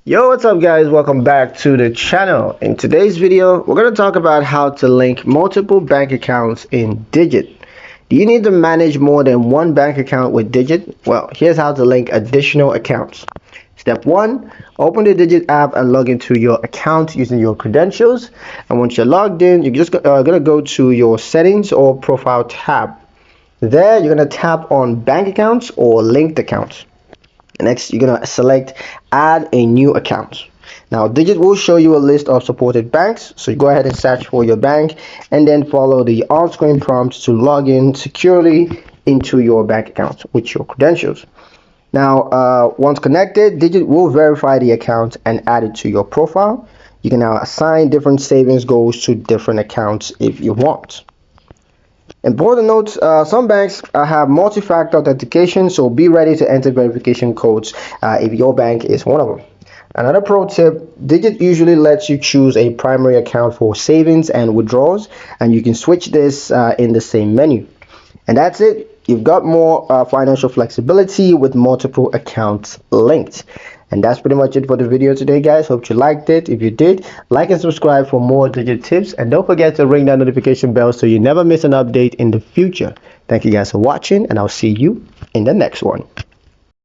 Yo, what's up guys? Welcome back to the channel. In today's video, we're going to talk about how to link multiple bank accounts in Digit. Do you need to manage more than one bank account with Digit? Well, here's how to link additional accounts. Step 1, open the Digit app and log into your account using your credentials. And once you're logged in, you're just going to go to your settings or profile tab. There, you're going to tap on bank accounts or linked accounts. Next, you're going to select add a new account. Now, Digit will show you a list of supported banks, so you go ahead and search for your bank and then follow the on-screen prompts to log in securely into your bank account with your credentials. Now, once connected, Digit will verify the account and add it to your profile. You can now assign different savings goals to different accounts if you want. Important notes, some banks have multi-factor authentication, so be ready to enter verification codes if your bank is one of them. Another pro tip, Digit usually lets you choose a primary account for savings and withdrawals, and you can switch this in the same menu. And that's it. You've got more financial flexibility with multiple accounts linked. And that's pretty much it for the video today, guys. Hope you liked it. If you did, like and subscribe for more Digit tips. And don't forget to ring that notification bell so you never miss an update in the future. Thank you guys for watching, and I'll see you in the next one.